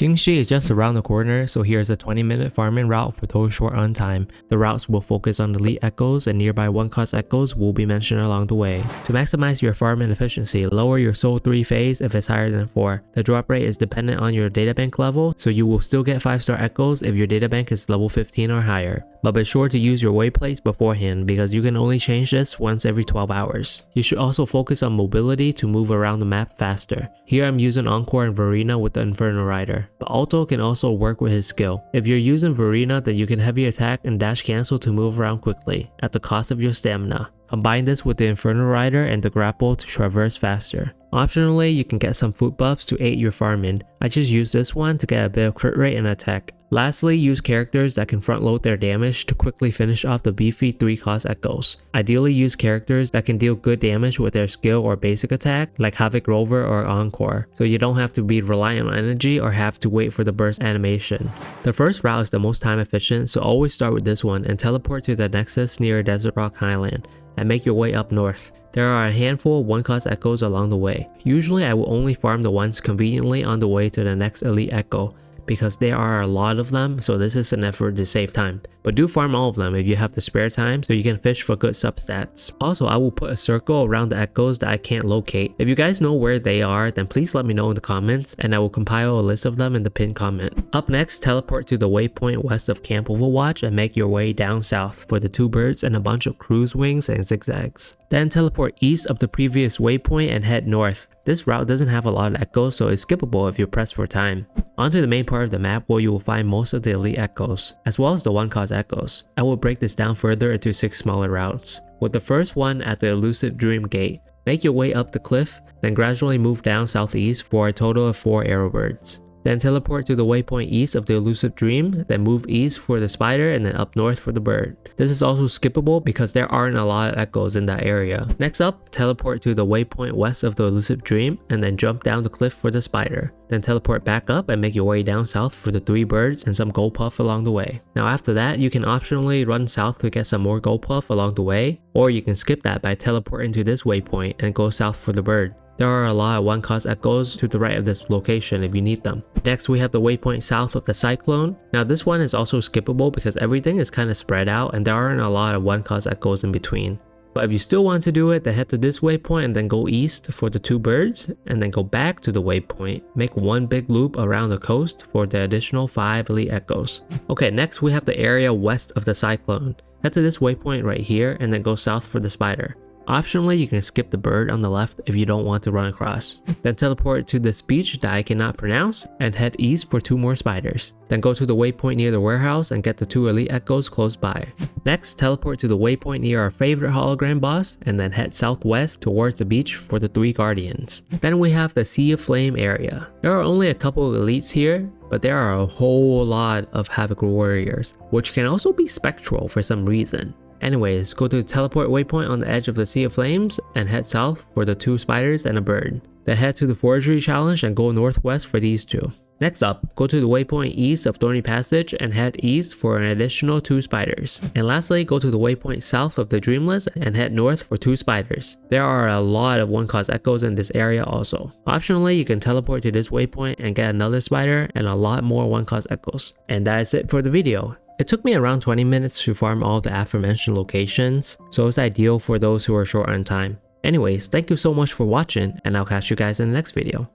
Jinshi is just around the corner, so here's a 20-minute farming route for those short on time. The routes will focus on elite echoes and nearby 1-cost echoes will be mentioned along the way. To maximize your farming efficiency, lower your soul 3 phase if it's higher than 4. The drop rate is dependent on your databank level, so you will still get 5-star echoes if your databank is level 15 or higher. But be sure to use your wayplates beforehand because you can only change this once every 12 hours. You should also focus on mobility to move around the map faster. Here I'm using Encore and Verena with the Inferno Rider, but Alto can also work with his skill. If you're using Verena, then you can heavy attack and dash cancel to move around quickly, at the cost of your stamina. Combine this with the Inferno Rider and the grapple to traverse faster. Optionally, you can get some food buffs to aid your farming. I just use this one to get a bit of crit rate and attack. Lastly, use characters that can front load their damage to quickly finish off the beefy 3-cost echoes. Ideally use characters that can deal good damage with their skill or basic attack like Havoc Rover or Encore, so you don't have to be reliant on energy or have to wait for the burst animation. The first route is the most time efficient, so always start with this one and teleport to the Nexus near Desert Rock Highland and make your way up north. There are a handful of 1-cost echoes along the way. Usually I will only farm the ones conveniently on the way to the next elite echo, because there are a lot of them, so this is an effort to save time. But do farm all of them if you have the spare time so you can fish for good substats. Also, I will put a circle around the echoes that I can't locate. If you guys know where they are, then please let me know in the comments and I will compile a list of them in the pinned comment. Up next, teleport to the waypoint west of Camp Overwatch and make your way down south for the 2 birds and a bunch of cruise wings and zigzags. Then teleport east of the previous waypoint and head north. This route doesn't have a lot of echoes, so it's skippable if you're pressed for time. Onto the main part of the map where you will find most of the elite echoes, as well as the 1-cost echoes. I will break this down further into 6 smaller routes. With the first one at the elusive Dream Gate, make your way up the cliff, then gradually move down southeast for a total of 4 arrowbirds. Then teleport to the waypoint east of the elusive dream, then move east for the spider and then up north for the bird. This is also skippable because there aren't a lot of echoes in that area. Next up, teleport to the waypoint west of the elusive dream and then jump down the cliff for the spider. Then teleport back up and make your way down south for the 3 birds and some gold puff along the way. Now after that, you can optionally run south to get some more gold puff along the way, or you can skip that by teleporting to this waypoint and go south for the bird. There are a lot of 1-cost echoes to the right of this location if you need them. Next, we have the waypoint south of the Cyclone. Now this one is also skippable because everything is kind of spread out and there aren't a lot of 1-cost echoes in between. But if you still want to do it, then head to this waypoint and then go east for the 2 birds and then go back to the waypoint. Make one big loop around the coast for the additional 5 elite echoes. Okay, next we have the area west of the Cyclone. Head to this waypoint right here and then go south for the spider. Optionally, you can skip the bird on the left if you don't want to run across. Then teleport to this beach that I cannot pronounce and head east for 2 more spiders. Then go to the waypoint near the warehouse and get the 2 elite echoes close by. Next, teleport to the waypoint near our favorite hologram boss and then head southwest towards the beach for the 3 guardians. Then we have the Sea of Flame area. There are only a couple of elites here, but there are a whole lot of Havoc warriors, which can also be spectral for some reason. Anyways, go to the teleport waypoint on the edge of the Sea of Flames and head south for the 2 spiders and a bird. Then head to the forgery challenge and go northwest for these 2. Next up, go to the waypoint east of Thorny Passage and head east for an additional 2 spiders. And lastly, go to the waypoint south of the Dreamless and head north for 2 spiders. There are a lot of 1-cost echoes in this area also. Optionally, you can teleport to this waypoint and get another spider and a lot more 1-cost echoes. And that is it for the video. It took me around 20 minutes to farm all the aforementioned locations, so it's ideal for those who are short on time. Anyways, thank you so much for watching and I'll catch you guys in the next video.